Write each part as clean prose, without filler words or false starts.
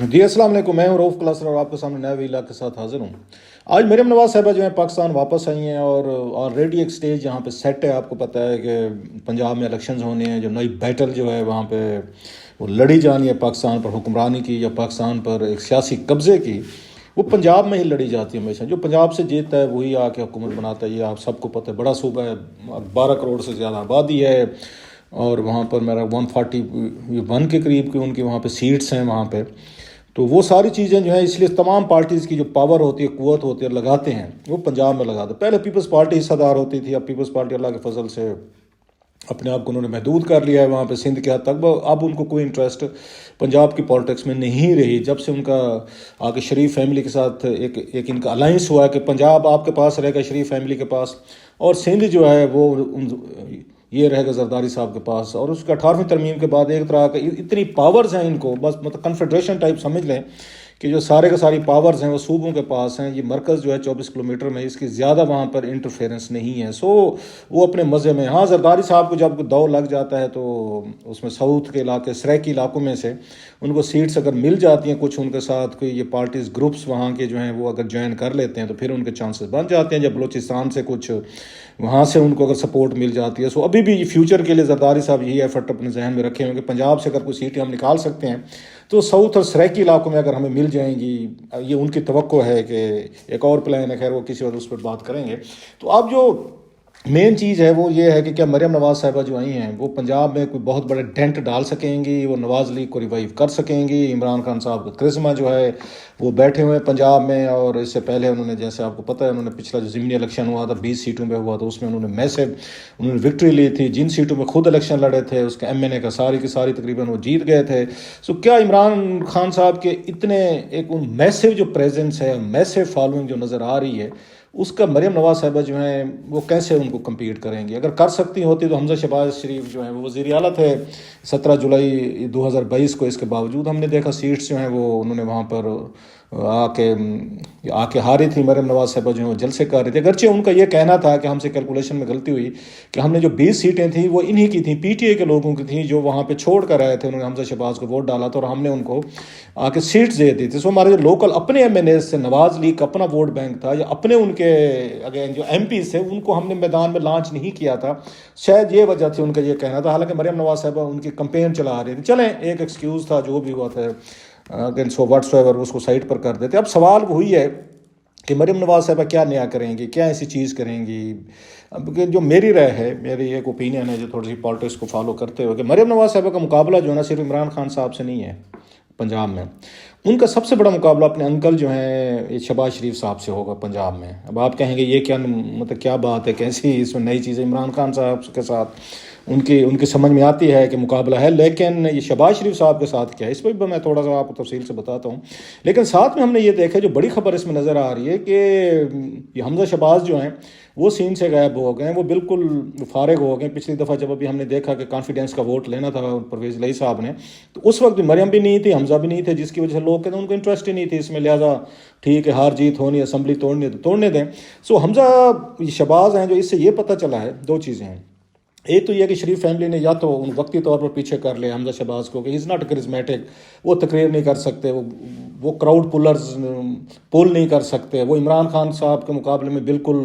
جی السلام علیکم، میں ہوں رؤف کلاسر اور آپ کے سامنے نئے ویلا کے ساتھ حاضر ہوں۔ آج مریم نواز صاحبہ جو ہیں پاکستان واپس آئی ہیں اور آلریڈی ایک سٹیج یہاں پہ سیٹ ہے۔ آپ کو پتہ ہے کہ پنجاب میں الیکشنز ہونے ہیں، جو نئی بیٹل جو ہے وہاں پہ وہ لڑی جانی ہے پاکستان پر حکمرانی کی یا پاکستان پر ایک سیاسی قبضے کی، وہ پنجاب میں ہی لڑی جاتی ہے ہمیشہ۔ جو پنجاب سے جیتتا ہے وہی آ کے حکومت بناتا ہے، یہ آپ سب کو پتہ ہے۔ بڑا صوبہ ہے، 12 کروڑ سے زیادہ آبادی ہے، اور وہاں پر میرا 141 کے قریب کی ان کی وہاں پہ سیٹس ہیں وہاں پہ۔ تو وہ ساری چیزیں جو ہیں، اس لیے تمام پارٹیز کی جو پاور ہوتی ہے، قوت ہوتی ہے، لگاتے ہیں وہ پنجاب میں لگاتے ہیں۔ پہلے پیپلز پارٹی حصہ دار ہوتی تھی، اب پیپلز پارٹی اللہ کے فضل سے اپنے آپ کو انہوں نے محدود کر لیا ہے وہاں پہ سندھ کے حد تک۔ اب ان کو کوئی انٹرسٹ پنجاب کی پالیٹکس میں نہیں رہی، جب سے ان کا آگے شریف فیملی کے ساتھ ایک ان کا الائنس ہوا ہے کہ پنجاب آپ کے پاس رہے گا، شریف فیملی کے پاس، اور سندھ جو ہے وہ یہ رہے گا زرداری صاحب کے پاس۔ اور اس کا 18ویں ترمیم کے بعد ایک طرح کا اتنی پاورز ہیں ان کو، بس مطلب کنفیڈریشن ٹائپ سمجھ لیں کہ جو سارے کے ساری پاورز ہیں وہ صوبوں کے پاس ہیں۔ یہ مرکز جو ہے 24 کلومیٹر میں، اس کی زیادہ وہاں پر انٹرفیرنس نہیں ہے۔ سو وہ اپنے مزے میں، ہاں زرداری صاحب کو جب دو لگ جاتا ہے تو اس میں ساؤتھ کے علاقے، سریکی علاقوں میں سے ان کو سیٹس اگر مل جاتی ہیں، کچھ ان کے ساتھ کوئی یہ پارٹیز گروپس وہاں کے جو ہیں وہ اگر جوائن کر لیتے ہیں تو پھر ان کے چانسز بن جاتے ہیں۔ جب بلوچستان سے کچھ وہاں سے ان کو اگر سپورٹ مل جاتی ہے، سو ابھی بھی فیوچر کے لیے زرداری صاحب یہی ایفرٹ اپنے ذہن میں رکھے ہیں کہ پنجاب سے اگر کوئی سیٹیں ہم نکال سکتے ہیں تو ساؤتھ اور سریکی علاقوں میں اگر ہمیں مل جائیں گی، یہ ان کی توقع ہے۔ کہ ایک اور پلان ہے، خیر وہ کسی وقت اس پر بات کریں گے۔ تو اب جو مین چیز ہے وہ یہ ہے کہ کیا مریم نواز صاحبہ جو آئی ہیں وہ پنجاب میں کوئی بہت بڑے ڈینٹ ڈال سکیں گی، وہ نواز لیگ کو ریوائیو کر سکیں گی؟ عمران خان صاحب کا کرزما جو ہے وہ بیٹھے ہوئے ہیں پنجاب میں، اور اس سے پہلے انہوں نے، جیسے آپ کو پتہ ہے، انہوں نے پچھلا جو ضمنی الیکشن ہوا تھا 20 سیٹوں پہ ہوا تھا، اس میں انہوں نے وکٹری لی تھی۔ جن سیٹوں میں خود الیکشن لڑے تھے اس کے MNA کا ساری کی ساری تقریباً وہ جیت گئے تھے۔ سو کیا عمران خان صاحب کے اتنے ایک میسو جو پریزنس ہے، میسو فالوئنگ جو نظر آ رہی ہے، اس کا مریم نواز صاحبہ جو ہیں وہ کیسے ان کو کمپیٹ کریں گی؟ اگر کر سکتی ہوتی تو حمزہ شہباز شریف جو ہیں وہ وزیر اعلیٰ تھے 17 جولائی 2022 کو، اس کے باوجود ہم نے دیکھا سیٹس جو ہیں وہ انہوں نے وہاں پر آ کے ہاری تھی۔ مریم نواز صاحبہ جو ہیں وہ جلسے کر رہی تھی، اگرچہ ان کا یہ کہنا تھا کہ ہم سے کیلکولیشن میں غلطی ہوئی کہ ہم نے جو 20 سیٹیں تھیں وہ انہی کی تھیں، PTI کے لوگوں کی تھیں جو وہاں پہ چھوڑ کر آئے تھے، انہوں نے حمزہ شہباز کو ووٹ ڈالا تھا اور ہم نے ان کو آ کے سیٹس دے دی تھی۔ سو ہمارے جو لوکل اپنے MNAs سے نواز لیگ کا اپنا ووٹ بینک تھا، یا اپنے ان کے اگین جو MPs تھے، ان کو ہم نے میدان میں لانچ نہیں کیا تھا۔ شاید یہ وجہ تھی ان کا یہ کہنا تھا، حالانکہ مریم نواز صاحبہ ان کی کمپین چلا رہی تھی۔ چلیں ایک ایکسکیوز تھا، جو بھی ہوا تھا اگین سو واٹس ایور اس کو سائڈ پر کر دیتے۔ اب سوال وہی ہے کہ مریم نواز صاحبہ کیا نیا کریں گی، کیا ایسی چیز کریں گی؟ اب جو میری رائے ہے، میری ایک اوپینین ہے جو تھوڑی سی پالیٹکس کو فالو کرتے ہوئے، کہ مریم نواز صاحبہ کا مقابلہ جو ہے نا صرف عمران خان صاحب سے نہیں ہے پنجاب میں، ان کا سب سے بڑا مقابلہ اپنے انکل جو ہیں شہباز شریف صاحب سے ہوگا پنجاب میں۔ اب آپ کہیں گے یہ کیا مطلب کیا بات ہے، کیسی اس میں نئی چیزیں؟ عمران خان صاحب کے ساتھ ان کی سمجھ میں آتی ہے کہ مقابلہ ہے، لیکن یہ شہباز شریف صاحب کے ساتھ کیا ہے، اس پہ بھی میں تھوڑا سا آپ کو تفصیل سے بتاتا ہوں۔ لیکن ساتھ میں ہم نے یہ دیکھا، جو بڑی خبر اس میں نظر آ رہی ہے کہ یہ حمزہ شہباز جو ہیں وہ سین سے غائب ہو گئے ہیں، وہ بالکل فارغ ہو گئے ہیں۔ پچھلی دفعہ جب ابھی ہم نے دیکھا کہ کانفیڈنس کا ووٹ لینا تھا پرویز الہی صاحب نے، تو اس وقت بھی مریم بھی نہیں تھی، حمزہ بھی نہیں تھے، جس کی وجہ سے لوگ کہتے ہیں ان کو انٹرسٹ ہی نہیں تھی اس میں، لہٰذا ٹھیک ہے ہار جیت ہونی، اسمبلی توڑنی ہے تو توڑنے دیں۔ سو حمزہ شہباز ہیں جو اس سے یہ پتہ چلا ہے، دو چیزیں ہیں۔ ایک تو یہ کہ شریف فیملی نے یا تو ان وقتی طور پر پیچھے کر لیا حمزہ شہباز کو کہ از ناٹ کرزمیٹک، وہ تقریر نہیں کر سکتے، وہ کراؤڈ پولرز پول نہیں کر سکتے، وہ عمران خان صاحب کے مقابلے میں بالکل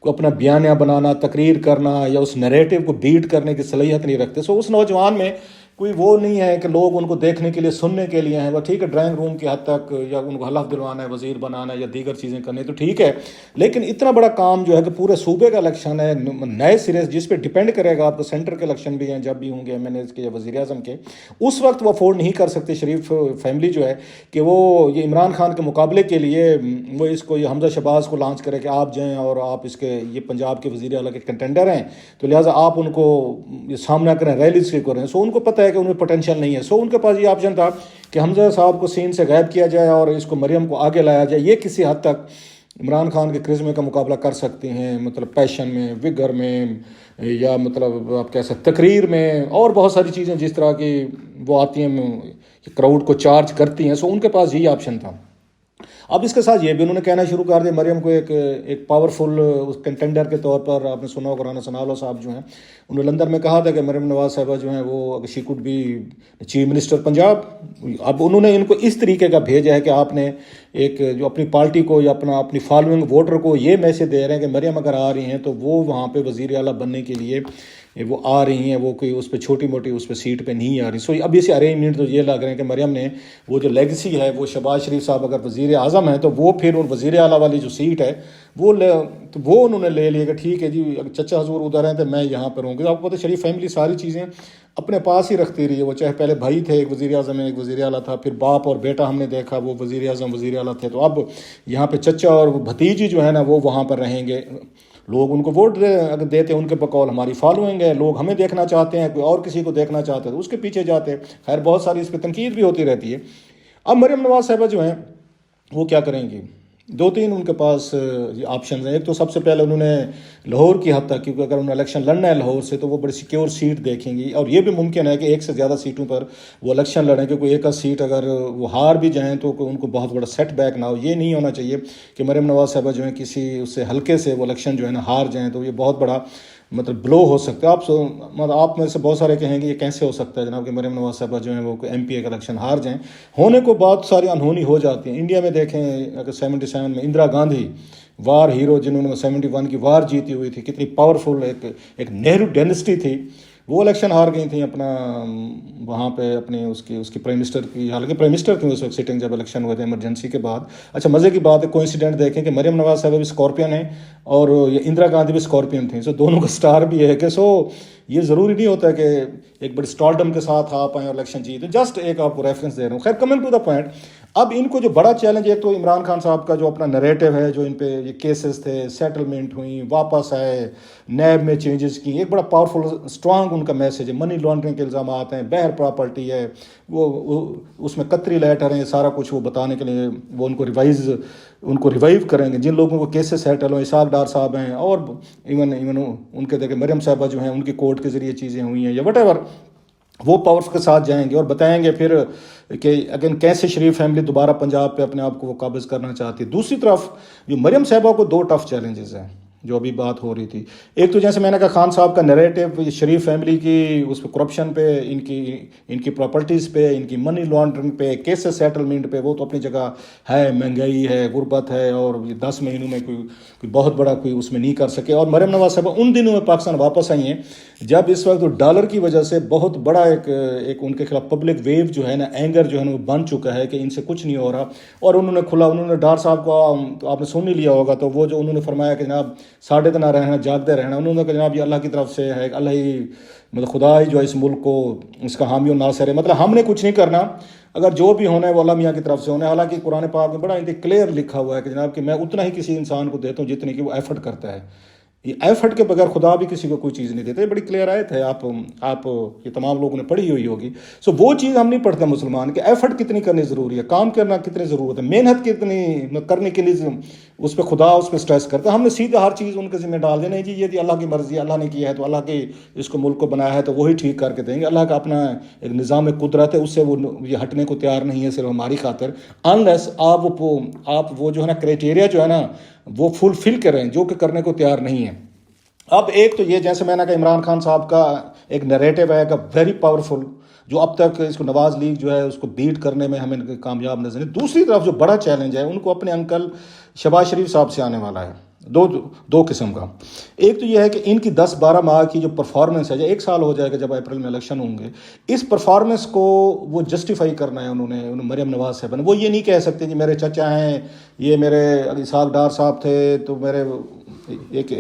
کو اپنا بیانیہ بنانا، تقریر کرنا یا اس نیریٹو کو بیٹ کرنے کی صلاحیت نہیں رکھتے۔ سو اس نوجوان میں کوئی وہ نہیں ہے کہ لوگ ان کو دیکھنے کے لیے، سننے کے لیے ہیں۔ وہ ٹھیک ہے ڈرائنگ روم کی حد تک، یا ان کو حلف دلوانا ہے، وزیر بنانا ہے یا دیگر چیزیں کرنی تو ٹھیک ہے، لیکن اتنا بڑا کام جو ہے کہ پورے صوبے کا الیکشن ہے نئے سرے سے، جس پہ ڈیپینڈ کرے گا آپ کو سینٹر کے الیکشن بھی ہیں جب بھی ہوں گے MNAs کے یا وزیر اعظم کے، اس وقت وہ افورڈ نہیں کر سکتے شریف فیملی جو ہے کہ وہ یہ عمران خان کے مقابلے کے لیے وہ اس کو، یہ حمزہ شہباز کو لانچ کرے کہ آپ جائیں اور آپ اس کے یہ پنجاب کے وزیر اعلیٰ کے کنٹینڈر ہیں، تو لہٰذا آپ ان کو یہ سامنا کریں، ریلیز کے کریں۔ سو ان کو پتہ ہے کہ ان میں پوٹینشیل نہیں ہے، سو ان کے پاس یہ آپشن تھا کہ حمزہ صاحب کو سین سے غائب کیا جائے اور اس کو مریم کو آگے لایا جائے۔ یہ کسی حد تک عمران خان کے کرزمے کا مقابلہ کر سکتے ہیں، مطلب پیشن میں، وگر میں، یا مطلب آپ کہہ سکتے تقریر میں، اور بہت ساری چیزیں جس طرح کی وہ آتی ہیں کراؤڈ کو چارج کرتی ہیں۔ سو ان کے پاس یہی آپشن تھا۔ اب اس کے ساتھ یہ بھی انہوں نے کہنا شروع کر دیا مریم کو ایک پاورفل کنٹینڈر کے طور پر. آپ نے سنا ہوگا رانا ثناءاللہ صاحب جو ہیں انہوں نے لندن میں کہا تھا کہ مریم نواز صاحبہ جو ہیں وہ she could be chief minister Punjab. اب انہوں نے ان کو اس طریقے کا بھیجا ہے کہ آپ نے ایک جو اپنی پارٹی کو یا اپنی فالوئنگ ووٹر کو یہ میسج دے رہے ہیں کہ مریم اگر آ رہی ہیں تو وہ وہاں پہ وزیر اعلیٰ بننے کے لیے وہ آ رہی ہیں, وہ کوئی اس پہ چھوٹی موٹی اس پہ سیٹ پہ نہیں آ رہی. سو اب اسے ارینجمنٹ تو یہ لگ رہے ہیں کہ مریم نے وہ جو لیگسی ہے وہ شہباز شریف صاحب اگر وزیر اعظم ہیں تو وہ پھر ان وزیر اعلیٰ والی جو سیٹ ہے وہ انہوں نے لے لیا کہ ٹھیک ہے جی چچا حضور ادھر ہیں تو میں یہاں پر ہوں گی. آپ کو پتہ شریف فیملی ساری چیزیں اپنے پاس ہی رکھتی رہی ہے. وہ چاہے پہلے بھائی تھے ایک وزیر اعظم ایک وزیر اعلیٰ تھا, پھر باپ اور بیٹا ہم نے دیکھا وہ وزیر اعظم وزیر اعلیٰ تھے, تو اب یہاں پہ چچا اور بھتیجی جو ہے نا وہ وہاں پر رہیں گے. لوگ ان کو ووٹ اگر دیتے ان کے بقول ہماری فالوئنگ ہے, لوگ ہمیں دیکھنا چاہتے ہیں, کوئی اور کسی کو دیکھنا چاہتے ہیں تو اس کے پیچھے جاتے ہیں. خیر بہت ساری اس پہ تنقید بھی ہوتی رہتی ہے. اب مریم نواز صاحبہ جو ہیں وہ کیا کریں گی؟ دو تین ان کے پاس آپشنز ہیں. ایک تو سب سے پہلے انہوں نے لاہور کی حد تک, کیونکہ اگر انہیں الیکشن لڑنا ہے لاہور سے تو وہ بڑی سیکیور سیٹ دیکھیں گی, اور یہ بھی ممکن ہے کہ ایک سے زیادہ سیٹوں پر وہ الیکشن لڑیں, کیونکہ ایک سیٹ اگر وہ ہار بھی جائیں تو ان کو بہت بڑا سیٹ بیک نہ ہو. یہ نہیں ہونا چاہیے کہ مریم نواز صاحبہ جو ہیں کسی اس سے ہلکے سے وہ الیکشن جو ہے نا ہار جائیں, تو یہ بہت بڑا بلو ہو سکتا ہے. آپ میں سے بہت سارے کہیں گے یہ کیسے ہو سکتا ہے جناب کہ مریم نواز صاحبہ جو ہیں وہ ایم پی اے کا الیکشن ہار جائیں. ہونے کو بہت ساری انہونی ہو جاتی ہیں. انڈیا میں دیکھیں اگر 77 میں اندرا گاندھی وار ہیرو جنہوں نے 71 کی وار جیتی ہوئی تھی, کتنی پاورفل ایک نہرو ڈینسٹی تھی, وہ الیکشن ہار گئی تھیں اپنا وہاں پہ اپنے اس کی پرائم منسٹر کی, حالانکہ پرائم منسٹر تھیں اس وقت سٹنگ جب الیکشن ہوئے تھے ایمرجنسی کے بعد. اچھا مزے کی بات ہے کوئنسیڈنٹ دیکھیں کہ مریم نواز صاحب بھی اسکارپین ہیں اور یہ اندرا گاندھی بھی اسکارپین تھیں. سو دونوں کا سٹار بھی ہے کہ یہ ضروری نہیں ہوتا کہ ایک بڑی اسٹارڈم کے ساتھ آپ آئیں اور الیکشن جیتیں. جسٹ ایک آپ کو ریفرنس دے رہا ہوں. خیر کمنگ ٹو دا پوائنٹ, اب ان کو جو بڑا چیلنج ہے تو عمران خان صاحب کا جو اپنا نریٹو ہے, جو ان پہ یہ کیسز تھے, سیٹلمنٹ ہوئیں, واپس آئے, نیب میں چینجز کی, ایک بڑا پاورفل اسٹرانگ ان کا میسج ہے. منی لانڈرنگ کے الزامات ہیں, بہر پراپرٹی ہے, وہ اس میں قطری لیٹر ہیں, سارا کچھ وہ بتانے کے لیے وہ ان کو ریوائیو کریں گے. جن لوگوں کو کیسز سیٹل ہوں, اسحاق ڈار صاحب ہیں, اور ایون ان کے دیکھیں مریم صاحبہ جو ہیں ان کی کورٹ کے ذریعے چیزیں ہوئی ہیں یا وٹ ایور, وہ پاورز کے ساتھ جائیں گے اور بتائیں گے پھر کہ اگین کیسے شریف فیملی دوبارہ پنجاب پہ اپنے آپ کو وہ قابض کرنا چاہتی ہے. دوسری طرف جو مریم صاحبہ کو دو ٹف چیلنجز ہیں جو ابھی بات ہو رہی تھی. ایک تو جیسے میں نے کہا خان صاحب کا نیریٹو شریف فیملی کی اس پہ کرپشن پہ, ان کی پراپرٹیز پہ, ان کی منی لانڈرنگ پہ, کیسز سیٹلمنٹ پہ, وہ تو اپنی جگہ ہے, مہنگائی ہے, غربت ہے, اور 10 مہینوں میں کوئی بہت بڑا کوئی اس میں نہیں کر سکے. اور مریم نواز صاحبہ ان دنوں میں پاکستان واپس آئی ہیں جب اس وقت ڈالر کی وجہ سے بہت بڑا ایک ان کے خلاف پبلک ویو جو ہے نا, اینگر جو ہے نا وہ بن چکا ہے کہ ان سے کچھ نہیں ہو رہا. اور انہوں نے ڈار صاحب کو آپ نے سن ہی لیا ہوگا, تو وہ جو انہوں نے فرمایا کہ جناب ساڑھے نہ رہنا, جاگتے رہنا. انہوں نے کہا جناب یہ اللہ کی طرف سے ہے, اللہ ہی مطلب خدا ہی جو ہے اس ملک کو اس کا حامی و ناصر ہے, مطلب ہم نے کچھ نہیں کرنا, اگر جو بھی ہونا ہے وہ اللہ میاں کی طرف سے ہونا ہے. حالانکہ قرآن پاک میں بڑا کلیئر لکھا ہوا ہے کہ جناب کہ میں اتنا ہی کسی انسان کو دیتا ہوں جتنے کہ وہ ایفرٹ کرتا ہے. یہ ایفرٹ کے بغیر خدا بھی کسی کو کوئی چیز نہیں دیتا. یہ بڑی کلیئر آیت ہے, آپ یہ تمام لوگوں نے پڑھی ہوئی ہوگی. سو وہ چیز ہم نہیں پڑھتے مسلمان کہ ایفرٹ کتنی کرنی ضروری ہے, کام کرنا کتنی ضرورت ہے, محنت کتنی کرنے کے لیے اس پہ خدا اس پہ اسٹریس کرتا ہے. ہم نے سیدھا ہر چیز ان کے ذمہ ڈال دینا ہے, جی یہ اللہ کی مرضی, اللہ نے کیا ہے تو اللہ کے اس کو ملک کو بنایا ہے تو وہی ٹھیک کر کے دیں گے. اللہ کا اپنا ایک نظام قدرت ہے, اس سے وہ یہ ہٹنے کو تیار نہیں ہے صرف ہماری خاطر, انلیس آپ وہ جو ہے نا کرائٹیریا جو ہے نا وہ فلفل کریں جو کہ کرنے کو تیار نہیں ہے. اب ایک تو یہ جیسے میں نے کہا عمران خان صاحب کا ایک نیریٹو ہے کہ ویری پاورفل, جو اب تک اس کو نواز لیگ جو ہے اس کو بیٹ کرنے میں ہمیں کامیاب نظر نہیں. دوسری طرف جو بڑا چیلنج ہے ان کو اپنے انکل شہباز شریف صاحب سے آنے والا ہے, دو قسم کا. ایک تو یہ ہے کہ ان کی 10-12 ماہ کی جو پرفارمنس ہے, جو 1 سال ہو جائے گا جب اپریل میں الیکشن ہوں گے, اس پرفارمنس کو وہ جسٹیفائی کرنا ہے. انہوں نے مریم نواز صاحب نے وہ یہ نہیں کہہ سکتے جی میرے چچا ہیں, یہ میرے اسحاق ڈار صاحب تھے تو میرے ایک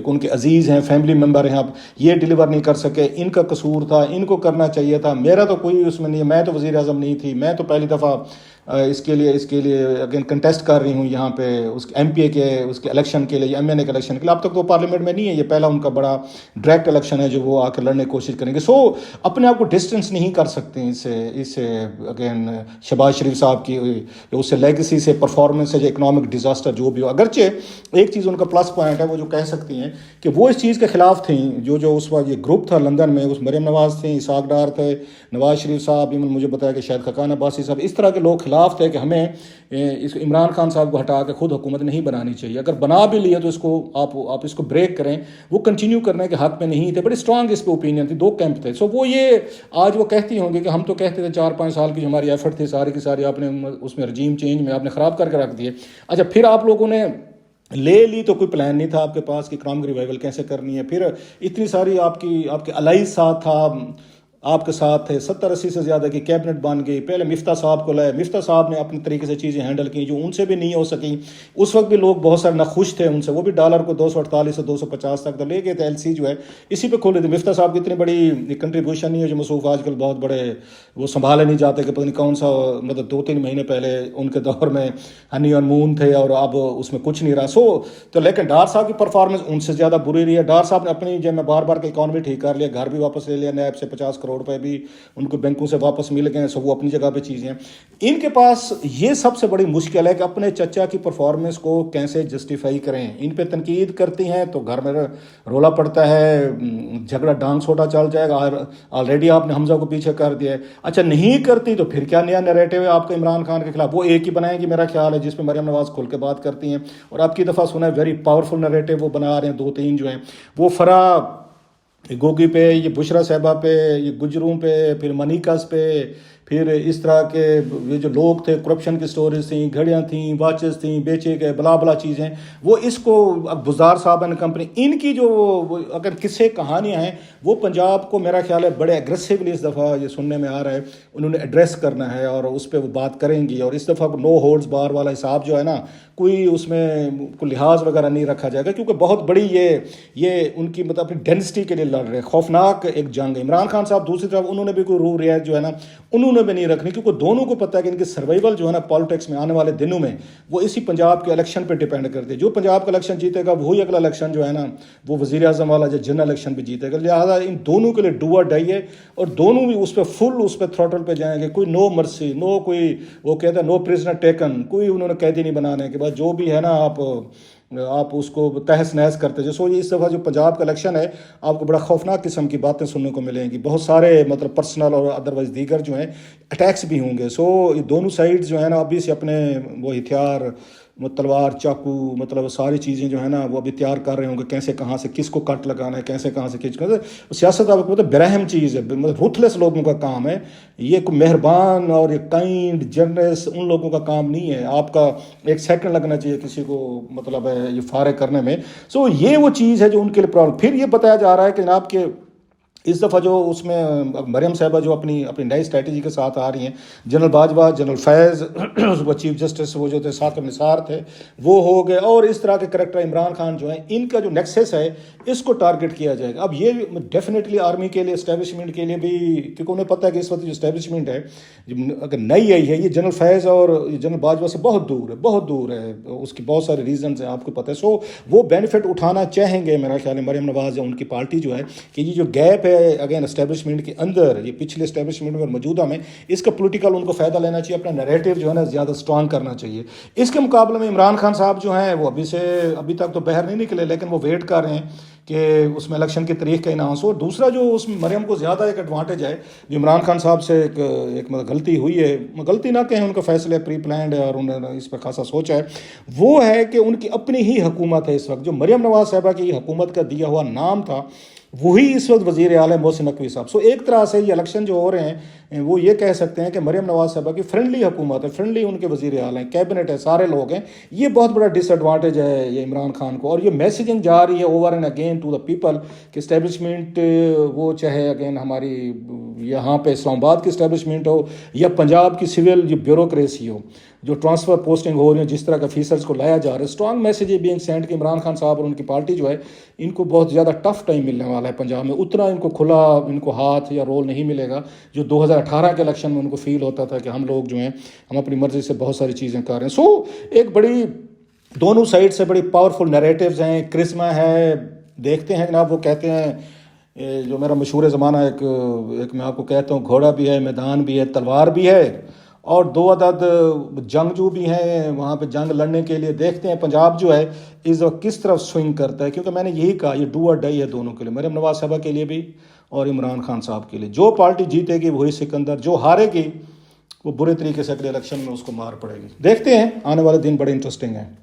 ان کے عزیز ہیں, فیملی ممبر ہیں, آپ یہ ڈیلیور نہیں کر سکے, ان کا قصور تھا, ان کو کرنا چاہیے تھا, میرا تو کوئی اس میں نہیں ہے, میں تو وزیر اعظم نہیں تھی, میں تو پہلی دفعہ اس کے لیے اگین کنٹیسٹ کر رہی ہوں یہاں پہ اس ایم پی اے کے اس کے الیکشن کے لیے, ایم این اے کے الیکشن کے لیے. اب تک تو پارلیمنٹ میں نہیں ہے, یہ پہلا ان کا بڑا ڈائریکٹ الیکشن ہے جو وہ آ کے لڑنے کی کوشش کریں گے. سو اپنے آپ کو ڈسٹینس نہیں کر سکتے اس سے اگین شہباز شریف صاحب کی اس سے لیگسی سے, پرفارمنس سے, جو اکنامک ڈیزاسٹر جو بھی ہو. اگرچہ ایک چیز ان کا پلس پوائنٹ ہے, وہ جو کہہ سکتی ہیں کہ وہ اس چیز کے خلاف تھیں جو اس وقت یہ گروپ تھا لندن میں, اس مریم نواز تھیں, اسحاق ڈار تھے, نواز شریف صاحب, مجھے بتایا کہ شاید خاقان عباسی صاحب, اس طرح کے لوگ خلاف تھے کہ ہمیں اس عمران خان صاحب کو ہٹا کے خود حکومت نہیں بنانی چاہیے، اگر بنا بھی لیے تو اس کو آپ اس کو بریک کریں، وہ کنٹینیو کرنے کے حق میں نہیں تھے، بڑی اسٹرانگ اس پہ اوپینین تھی، دو کیمپ تھے. سو وہ یہ آج وہ کہتی ہوں گے کہ ہم تو کہتے تھے 4-5 سال کی جو ہماری ایفرٹ تھی ساری کی ساری آپ نے اس میں رجیم چینج میں آپ نے خراب کر کے رکھ دیے. اچھا پھر آپ لوگوں نے لے لی تو کوئی پلان نہیں تھا آپ کے پاس کہ اکنامک ریوائول کیسے کرنی ہے. پھر اتنی ساری آپ کے الائز ساتھ تھا، آپ کے ساتھ تھے، 70-80 سے زیادہ کی کیبنٹ بن گئی. پہلے مفتاح صاحب کو لائے، مفتاح صاحب نے اپنے طریقے سے چیزیں ہینڈل کی جو ان سے بھی نہیں ہو سکی. اس وقت بھی لوگ بہت سارے ناخوش تھے ان سے، وہ بھی ڈالر کو 248 سے 250 تک تو لے گئے تھے. ایل سی جو ہے اسی پہ کھولے تھے. مفتاح صاحب کی اتنی بڑی کنٹریبیوشن نہیں ہے جو مصروف آج کل بہت بڑے وہ سنبھالے نہیں جاتے کہ پتہ نہیں کون سا، مطلب 2-3 مہینے پہلے ان کے دور میں ہنی اور مون تھے اور اب اس میں کچھ نہیں رہا. تو لیکن ڈار صاحب کی پرفارمنس ان سے زیادہ بری رہی ہے. ڈار صاحب نے اپنی جب میں بار بار کہ اکانومی ٹھیک کر لیا، گھر بھی واپس لے لیا، نیب سے 50 کروڑ روپے بھی ان کو بینکوں سے واپس مل گئے. سو وہ اپنی جگہ پہ چیزیں ہیں. ان کے پاس یہ سب سے بڑی مشکل ہے کہ اپنے چچا کی پرفارمنس کو کیسے جسٹیفائی کریں. ان پہ تنقید کرتی ہیں تو گھر میں رولا پڑتا ہے، جھگڑا ڈانگ سوٹا چل جائے گا. آلریڈی آپ نے حمزہ کو پیچھے کر دیا ہے. اچھا نہیں کرتی تو پھر کیا نیا نیریٹو ہے آپ کا عمران خان کے خلاف؟ وہ ایک ہی بنائیں گی میرا خیال ہے جس پہ مریم نواز کھل کے بات کرتی ہیں. اور آپ کی دفعہ سنا ہے ویری پاورفل نیریٹو وہ بنا رہے ہیں، 2-3 جو ہیں وہ فرا گوگی پہ، یہ بشرا صاحبہ پہ، یہ گجروں پہ، پھر منیکاس پہ، پھر اس طرح کے یہ جو لوگ تھے کرپشن کی سٹوریز تھیں، گھڑیاں تھیں، واچز تھیں، بیچے گئے بلا بلا چیزیں، وہ اس کو اب بزار صاحب اینڈ کمپنی ان کی جو اگر قصے کہانیاں ہیں وہ پنجاب کو میرا خیال ہے بڑے ایگریسولی اس دفعہ یہ سننے میں آ رہا ہے انہوں نے ایڈریس کرنا ہے اور اس پہ وہ بات کریں گی. اور اس دفعہ نو ہولڈز بار والا حساب جو ہے نا، کوئی اس میں کوئی لحاظ وغیرہ نہیں رکھا جائے گا کیونکہ بہت بڑی یہ ان کی مطلب اپنی ڈینسٹی کے لیے لڑ رہے، خوفناک ایک جنگ ہے. عمران خان صاحب دوسری طرف انہوں نے بھی کوئی رو رعایت جو ہے نا انہوں نے بھی نہیں رکھنی کیونکہ دونوں کو پتہ ہے کہ ان کی سروائیول جو ہے نا پالیٹکس میں آنے والے دنوں میں وہ اسی پنجاب کے الیکشن پہ ڈیپینڈ کرتے ہیں. جو پنجاب کا الیکشن جیتے گا وہی اگلا الیکشن جو ہے نا وہ وزیر اعظم والا جو جنرل الیکشن بھی جیتے گا. لہٰذا ان دونوں کے لیے ڈو اور ڈائی ہے اور دونوں بھی اس پہ فل اس پہ تھروٹل پہ جائیں گے. کوئی نو مرسی، نو کوئی وہ کہتا ہے نو پرزنر ٹیکن، کوئی انہوں نے قیدی نہیں بنانے کے بعد جو بھی ہے نا آپ اس کو تہس نہس کرتے جو. سو یہ اس دفعہ جو پنجاب کا الیکشن ہے آپ کو بڑا خوفناک قسم کی باتیں سننے کو ملیں گی. بہت سارے مطلب پرسنل اور ادروائز دیگر جو ہیں اٹیکس بھی ہوں گے. سو یہ دونوں سائڈز جو ہیں نا ابھی سے اپنے وہ ہتھیار تلوار چاقو مطلب ساری چیزیں جو ہے نا وہ ابھی تیار کر رہے ہوں گے کیسے کہاں سے کس کو کٹ لگانا ہے، کیسے کہاں سے کچھ کرنا ہے. سیاست آپ کو مطلب برہم چیز ہے، مطلب روتھلیس لوگوں کا کام ہے. یہ کوئی مہربان اور یہ کائنڈ جنرس ان لوگوں کا کام نہیں ہے. آپ کا 1 سیکنڈ لگنا چاہیے کسی کو مطلب ہے یہ فارغ کرنے میں. سو یہ وہ چیز ہے جو ان کے لیے پرابلم. پھر یہ بتایا جا رہا ہے کہ جناب کہ اس دفعہ جو اس میں مریم صاحبہ جو اپنی نئی اسٹریٹجی کے ساتھ آ رہی ہیں، جنرل باجوہ، جنرل فیض، وہ چیف جسٹس وہ جو تھے ثاقب نثار تھے وہ ہو گئے، اور اس طرح کے کریکٹر عمران خان جو ہیں ان کا جو نیکسس ہے اس کو ٹارگٹ کیا جائے گا. اب یہ ڈیفینیٹلی آرمی کے لیے اسٹیبلشمنٹ کے لیے بھی کیونکہ انہیں پتہ ہے کہ اس وقت جو اسٹیبلشمنٹ ہے اگر نئی آئی ہے یہ جنرل فیض اور جنرل باجوہ سے بہت دور ہے. اس کی بہت سارے ریزنز ہیں آپ کو پتہ ہے. سو وہ بینیفٹ اٹھانا چاہیں گے میرا خیال ہے مریم نواز یا ان کی پارٹی جو ہے کہ یہ جو گیپ ہے اگین اسٹیبلشمنٹ کے اندر، یہ پچھلے اسٹیبلشمنٹ میں اور موجودہ میں، اس کا پولیٹیکل ان کو فائدہ لینا چاہیے، اپنا نیریٹو جو ہے نا زیادہ اسٹرانگ کرنا چاہیے. اس کے مقابلے میں عمران خان صاحب جو ہیں وہ ابھی تک تو باہر نہیں نکلے لیکن وہ ویٹ کر رہے ہیں کہ اس میں الیکشن کی تاریخ کا اناؤنس ہو. دوسرا جو اس میں مریم کو زیادہ ایک ایڈوانٹیج ہے جو عمران خان صاحب سے ایک غلطی ہوئی ہے، غلطی نہ کہیں، ان کا فیصلہ پری پلانڈ ہے اور انہوں نے اس پر خاصا سوچا ہے، وہ ہے کہ ان کی اپنی ہی حکومت ہے اس وقت. جو مریم نواز صاحبہ کی حکومت کا دیا ہوا نام تھا وہی اس وقت وزیر اعلیٰ محسن نقوی صاحب. سو ایک طرح سے یہ الیکشن جو ہو رہے ہیں وہ یہ کہہ سکتے ہیں کہ مریم نواز صاحبہ کی فرینڈلی حکومت ہے، فرینڈلی ان کے وزیر اعلیٰ ہیں، کیبنٹ ہے، سارے لوگ ہیں. یہ بہت بڑا ڈس ایڈوانٹیج ہے یہ عمران خان کو. اور یہ میسیجنگ جا رہی ہے over and again to the people کہ اسٹیبلشمنٹ وہ چاہے اگین ہماری یہاں پہ اسلام آباد کی اسٹیبلشمنٹ ہو یا پنجاب کی سول جو بیوروکریسی ہو، جو ٹرانسفر پوسٹنگ ہو رہی ہیں، جس طرح کا فیسرز کو لایا جا رہا ہے، اسٹرانگ میسیج ہے بینگ سینڈ کہ عمران خان صاحب اور ان کی پارٹی جو ہے ان کو بہت زیادہ ٹف ٹائم ملنے والا ہے پنجاب میں. اتنا ان کو کھلا ان کو ہاتھ یا رول نہیں ملے گا جو 2018 کے الیکشن میں ان کو فیل ہوتا تھا کہ ہم لوگ جو ہیں ہم اپنی مرضی سے بہت ساری چیزیں کر رہے ہیں. سو ایک بڑی دونوں سائڈ سے بڑی پاورفل نیریٹیوز ہیں. کرسما ہے، دیکھتے ہیں جناب. وہ کہتے ہیں جو میرا مشہور زمانہ ایک میں آپ کو کہتا ہوں، گھوڑا بھی ہے، میدان بھی ہے، تلوار بھی ہے، اور 2 عدد جنگجو بھی ہیں وہاں پہ جنگ لڑنے کے لیے. دیکھتے ہیں پنجاب جو ہے اس وقت کس طرف سوئنگ کرتا ہے، کیونکہ میں نے یہی کہا یہ ڈو اور ڈائی ہے دونوں کے لیے، مریم نواز صاحبہ کے لیے بھی اور عمران خان صاحب کے لیے. جو پارٹی جیتے گی وہی سکندر، جو ہارے گی وہ برے طریقے سے اگلے الیکشن میں اس کو مار پڑے گی. دیکھتے ہیں, آنے والے دن بڑے انٹرسٹنگ ہیں.